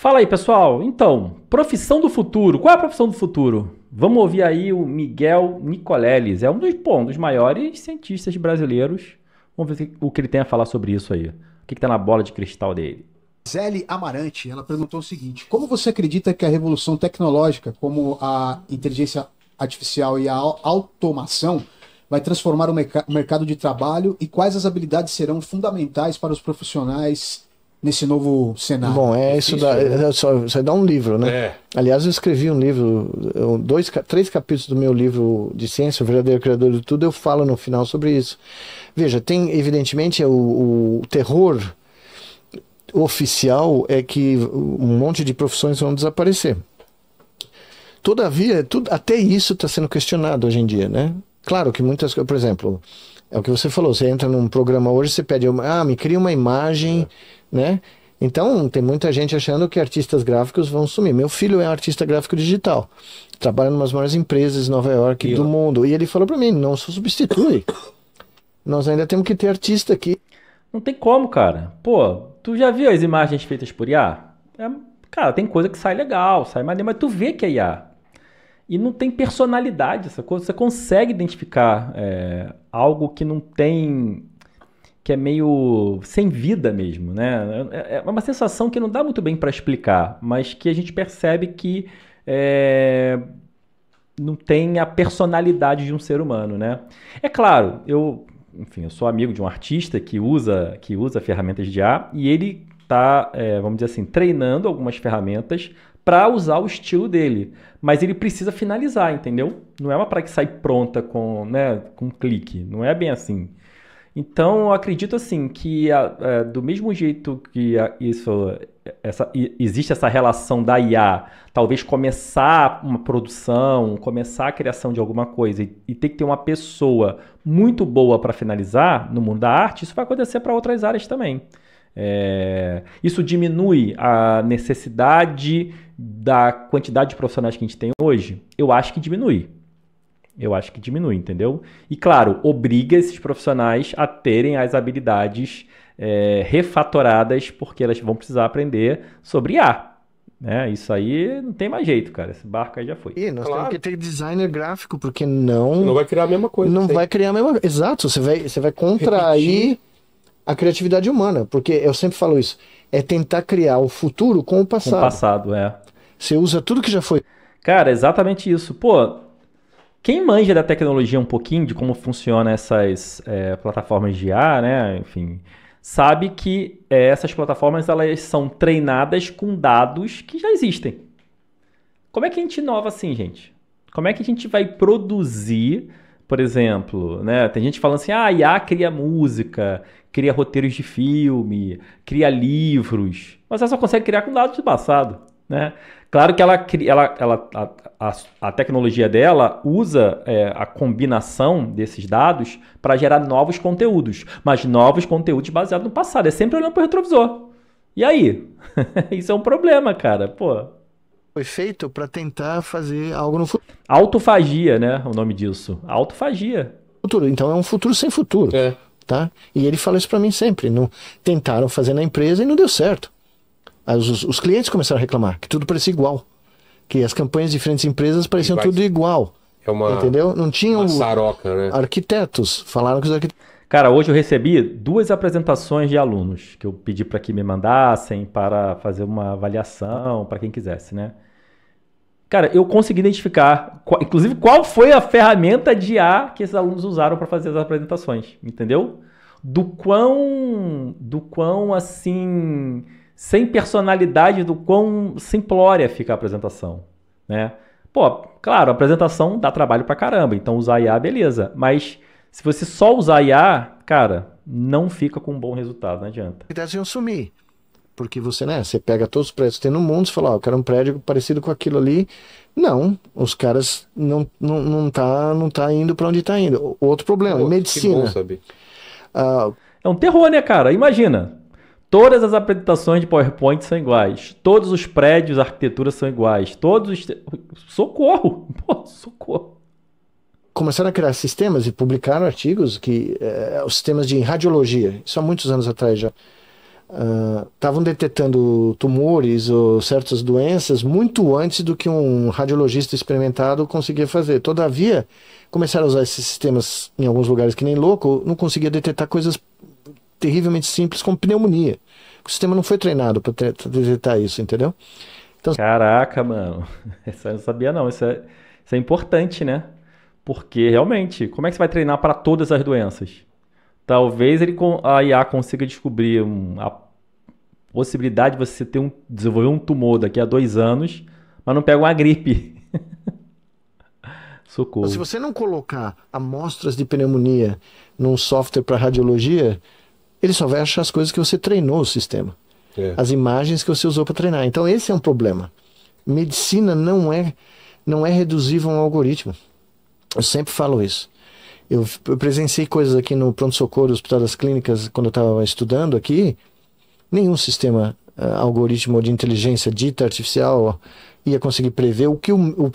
Fala aí, pessoal. Então, profissão do futuro. Qual é a profissão do futuro? Vamos ouvir aí o Miguel Nicoleles. É um dos maiores cientistas brasileiros. Vamos ver o que ele tem a falar sobre isso aí. O que está na bola de cristal dele. Zélie Amarante, ela perguntou o seguinte: como você acredita que a revolução tecnológica, como a inteligência artificial e a automação, vai transformar o mercado de trabalho e quais as habilidades serão fundamentais para os profissionais nesse novo cenário? Bom, isso só dá um livro, né? Aliás, eu escrevi um livro, três capítulos do meu livro de ciência, O Verdadeiro Criador de Tudo, eu falo no final sobre isso. Veja, tem evidentemente o terror oficial é que um monte de profissões vão desaparecer. Todavia, até isso está sendo questionado hoje em dia, né? Claro que muitas coisas, por exemplo, é o que você falou, você entra num programa hoje, você pede, me cria uma imagem, né? Então, tem muita gente achando que artistas gráficos vão sumir. Meu filho é artista gráfico digital, trabalha em umas maiores empresas de Nova York do mundo, e ele falou para mim, não se substitui. Nós ainda temos que ter artista aqui. Não tem como, cara. Pô, tu já viu as imagens feitas por IA? Cara, tem coisa que sai legal, sai maneiro, mas tu vê que é IA. E não tem personalidade essa coisa. Você consegue identificar algo que não tem... que é meio sem vida mesmo, né? É uma sensação que não dá muito bem para explicar, mas que a gente percebe que não tem a personalidade de um ser humano, né? É claro, eu sou amigo de um artista que usa ferramentas de IA e ele está, vamos dizer assim, treinando algumas ferramentas para usar o estilo dele. Mas ele precisa finalizar, entendeu? Não é uma parada que sai pronta com um clique. Não é bem assim. Então, eu acredito assim que do mesmo jeito que existe essa relação da IA, talvez começar uma produção, começar a criação de alguma coisa e ter que ter uma pessoa muito boa para finalizar no mundo da arte, isso vai acontecer para outras áreas também. Isso diminui a necessidade da quantidade de profissionais que a gente tem hoje? Eu acho que diminui. Entendeu? E, claro, obriga esses profissionais a terem as habilidades refatoradas, porque elas vão precisar aprender sobre IA. Né? Isso aí não tem mais jeito, cara. Esse barco aí já foi. E nós temos que ter designer gráfico, porque não vai criar a mesma coisa. Não vai criar a mesma coisa. Exato, você vai contrair a criatividade humana, porque eu sempre falo isso, é tentar criar o futuro com o passado. Com o passado, Você usa tudo que já foi. Cara, exatamente isso. Pô, quem manja da tecnologia um pouquinho, de como funcionam essas plataformas de IA, né? Enfim, sabe que essas plataformas elas são treinadas com dados que já existem. Como é que a gente inova assim, gente? Como é que a gente vai produzir, por exemplo, né? Tem gente falando assim, a IA cria música, cria roteiros de filme, cria livros, mas ela só consegue criar com dados do passado, né? Claro que a tecnologia dela usa a combinação desses dados para gerar novos conteúdos, mas novos conteúdos baseados no passado. É sempre olhando para o retrovisor. E aí? Isso é um problema, cara. Pô. Foi feito para tentar fazer algo no futuro. Autofagia, né? O nome disso. Autofagia. Então é um futuro sem futuro. Tá? E ele fala isso para mim sempre. Tentaram fazer na empresa e não deu certo. Os clientes começaram a reclamar que tudo parecia igual, que as campanhas de diferentes empresas pareciam tudo igual. Entendeu? Não tinham saroca, né? Arquitetos. Falaram que os arquitetos... Cara, hoje eu recebi 2 apresentações de alunos que eu pedi para que me mandassem para fazer uma avaliação para quem quisesse, né? Cara, eu consegui identificar, inclusive, qual foi a ferramenta de IA que esses alunos usaram para fazer as apresentações, entendeu? Do quão assim... sem personalidade, do quão simplória fica a apresentação, né? Pô, claro, a apresentação dá trabalho pra caramba, então usar IA, beleza. Mas se você só usar IA, cara, não fica com um bom resultado, não adianta. Arquitetos iam sumir, porque você pega todos os prédios que tem no mundo, você fala, eu quero um prédio parecido com aquilo ali. Não, os caras não tá indo pra onde tá indo. Outro problema, medicina. Que bom saber. É um terror, né, cara? Imagina. Todas as apresentações de PowerPoint são iguais. Todos os prédios, a arquitetura são iguais. Socorro! Pô, socorro! Começaram a criar sistemas e publicaram artigos os sistemas de radiologia, isso há muitos anos atrás já. estavam detectando tumores ou certas doenças muito antes do que um radiologista experimentado conseguia fazer. Todavia, começaram a usar esses sistemas em alguns lugares que nem louco, não conseguia detectar coisas terrivelmente simples como pneumonia. O sistema não foi treinado para detectar isso, entendeu? Então, Caraca, mano. Essa eu não sabia, não. Isso é importante, né? Porque, realmente, como é que você vai treinar para todas as doenças? Talvez a IA consiga descobrir a possibilidade de você desenvolver um tumor daqui a 2 anos, mas não pega uma gripe. se Socorro. você não colocar amostras de pneumonia num software para radiologia, ele só vai achar as coisas que você treinou o sistema. As imagens que você usou para treinar. Então esse é um problema. Medicina não é reduzível a um algoritmo. Eu sempre falo isso. Eu presenciei coisas aqui no pronto-socorro do Hospital das Clínicas quando eu estava estudando aqui. Nenhum sistema algoritmo de inteligência dita artificial ia conseguir prever o que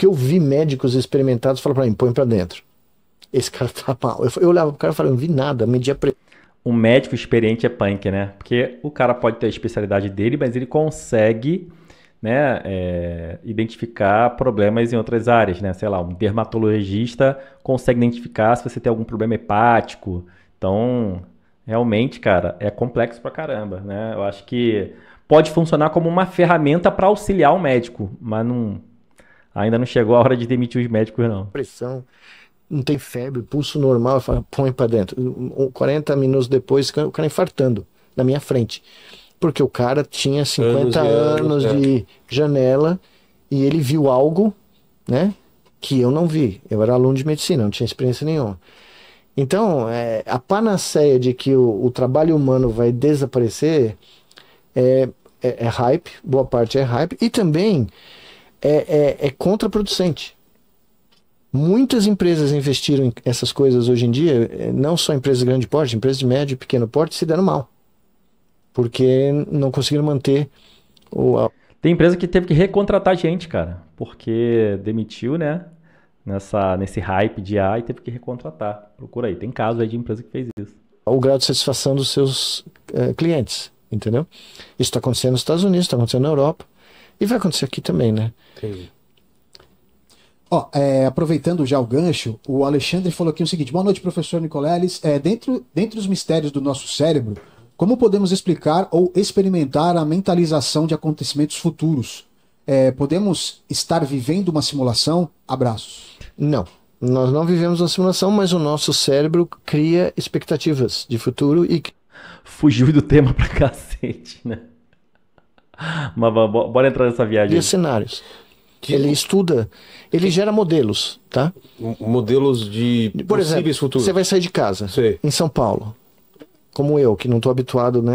eu vi médicos experimentados falar para mim, põe para dentro. Esse cara tá mal. Eu olhava pro cara e falava, não vi nada, media Um médico experiente é punk, né? Porque o cara pode ter a especialidade dele, mas ele consegue, né, identificar problemas em outras áreas, né? Sei lá, um dermatologista consegue identificar se você tem algum problema hepático. Então, realmente, cara, é complexo pra caramba, né? Eu acho que pode funcionar como uma ferramenta para auxiliar o médico, mas ainda não chegou a hora de demitir os médicos, não. pressão. Não tem febre, pulso normal, põe para dentro. 40 minutos depois, o cara infartando na minha frente. Porque o cara tinha 50 anos de janela e ele viu algo, né, que eu não vi. Eu era aluno de medicina, não tinha experiência nenhuma. Então, a panaceia de que o trabalho humano vai desaparecer é hype, boa parte é hype, e também é contraproducente. Muitas empresas investiram em essas coisas hoje em dia, não só empresas de grande porte, empresas de médio e pequeno porte se deram mal, porque não conseguiram manter Tem empresa que teve que recontratar gente, cara, porque demitiu, né, nesse hype de AI e teve que recontratar. Procura aí, tem caso aí de empresa que fez isso. o grau de satisfação dos seus clientes, entendeu? Isso está acontecendo nos Estados Unidos, está acontecendo na Europa, e vai acontecer aqui também, né? Entendi. Aproveitando já o gancho, o Alexandre falou aqui o seguinte: boa noite, professor Nicoleles. Dentre os mistérios do nosso cérebro, como podemos explicar ou experimentar a mentalização de acontecimentos futuros? Podemos estar vivendo uma simulação? Abraços. Não, nós não vivemos uma simulação, mas o nosso cérebro cria expectativas de futuro e Fugiu do tema pra cacete, né? Mas bora entrar nessa viagem cria aí. cenários. Ele estuda, ele gera modelos, tá? Modelos de Por exemplo, possíveis futuros. você vai sair de casa Sei. em São Paulo, como eu, que não estou habituado, né?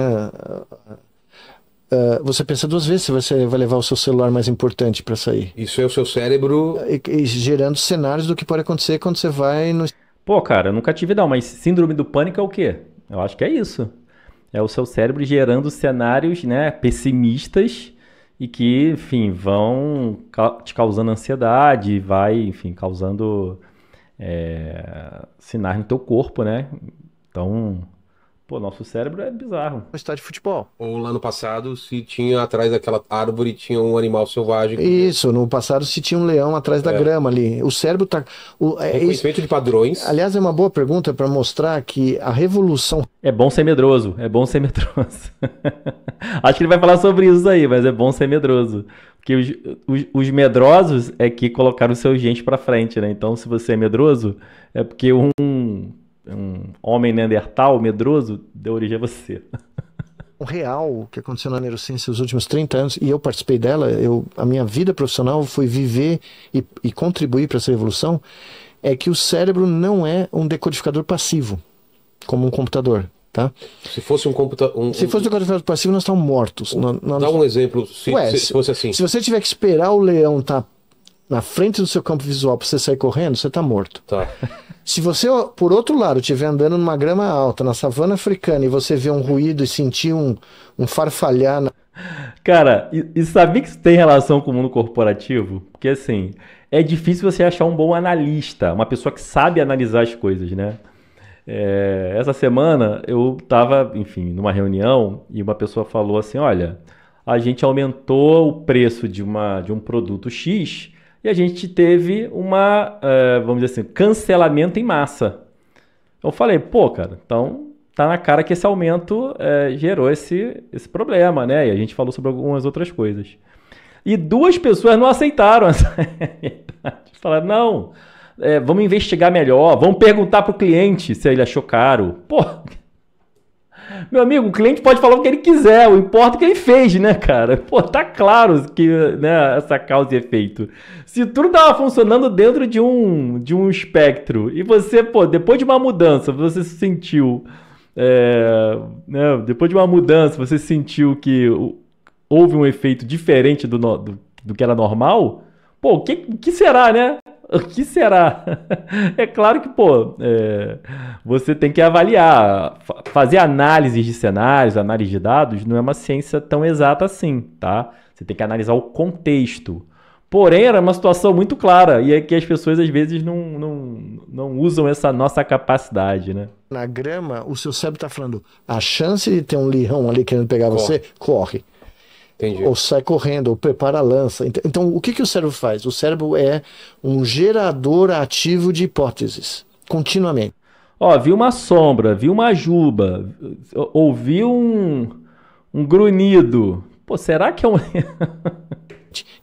Você pensa duas vezes se você vai levar o seu celular mais importante para sair. Isso é o seu cérebro. E gerando cenários do que pode acontecer quando você vai no. Pô, cara, eu nunca tive não, mas síndrome do pânico é o quê? Eu acho que é isso. É o seu cérebro gerando cenários, né, pessimistas e que, enfim, vão te causando ansiedade, vai, enfim, causando sinais no teu corpo, né? Então, pô, nosso cérebro é bizarro. No estádio de futebol. Ou lá no passado, se tinha atrás daquela árvore, tinha um animal selvagem. Isso, no passado se tinha um leão atrás da grama ali. O cérebro tá. Reconhecimento de padrões. Aliás, é uma boa pergunta para mostrar que a revolução. É bom ser medroso, é bom ser medroso. Acho que ele vai falar sobre isso aí, mas é bom ser medroso. Porque os medrosos é que colocaram o seu gente pra frente, né? Então, se você é medroso, é porque um homem neandertal medroso deu origem a você. Real que aconteceu na neurociência nos últimos 30 anos, e eu participei dela, a minha vida profissional foi viver e contribuir para essa revolução, é que o cérebro não é um decodificador passivo, como um computador, tá? Se fosse um computador... Se fosse um decodificador passivo, nós estamos mortos. Dá um exemplo, se fosse assim. Se você tiver que esperar o leão estar na frente do seu campo visual para você sair correndo, você está morto. Tá. Se você, por outro lado, estiver andando numa grama alta, na savana africana, e você vê um ruído e sentir um farfalhar... Cara, e sabia que isso tem relação com o mundo corporativo? Porque, assim, é difícil você achar um bom analista, uma pessoa que sabe analisar as coisas, né? Essa semana eu estava, enfim, numa reunião e uma pessoa falou assim: olha, a gente aumentou o preço de um produto X e a gente teve vamos dizer assim, cancelamento em massa. Eu falei, pô, cara, então tá na cara que esse aumento gerou esse problema, né? E a gente falou sobre algumas outras coisas. E duas pessoas não aceitaram essa realidade. Falaram, não, vamos investigar melhor, vamos perguntar pro cliente se ele achou caro. Pô, meu amigo, o cliente pode falar o que ele quiser, o importa é o que ele fez, né, cara? Pô, tá claro que, né, essa causa e efeito. Se tudo tava funcionando dentro de um espectro e você, pô, depois de uma mudança, você se sentiu, né, depois de uma mudança, você sentiu que houve um efeito diferente do que era normal, pô, o que será, né? O que será? É claro que, pô, você tem que avaliar. Fazer análises de cenários, análise de dados, não é uma ciência tão exata assim, tá? Você tem que analisar o contexto. Porém, era uma situação muito clara e é que as pessoas, às vezes, não usam essa nossa capacidade, né? Na grama, o seu cérebro está falando, a chance de ter um leão ali querendo pegar você, corre. Entendi. Ou sai correndo, ou prepara a lança. Então, o que o cérebro faz? O cérebro é um gerador ativo de hipóteses, continuamente. Ó, vi uma sombra, vi uma juba, ouvi um grunhido. Pô, será que é um...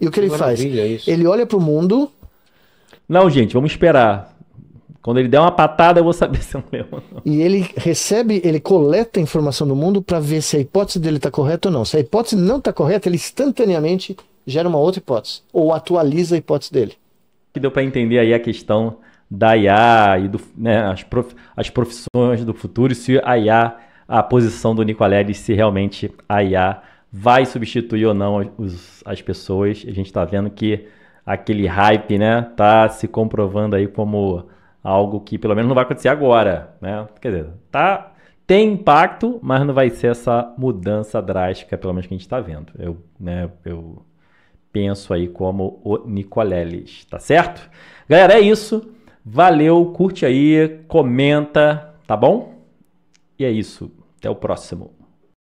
E o que ele faz? Isso. Ele olha para o mundo... Não, gente, vamos esperar. Quando ele der uma patada, eu vou saber se é um leão ou não. E ele coleta a informação do mundo para ver se a hipótese dele está correta ou não. Se a hipótese não está correta, ele instantaneamente gera uma outra hipótese. Ou atualiza a hipótese dele. Que deu para entender aí a questão da IA e né, as profissões do futuro, se a IA, a posição do Nicoleles, se realmente a IA vai substituir ou não as pessoas. A gente está vendo que aquele hype, né, tá se comprovando aí como algo que pelo menos não vai acontecer agora, né? Quer dizer, tem impacto, mas não vai ser essa mudança drástica, pelo menos que a gente está vendo. Eu penso aí como o Nicoleles, tá certo? Galera, é isso. Valeu, curte aí, comenta, tá bom? E é isso. Até o próximo.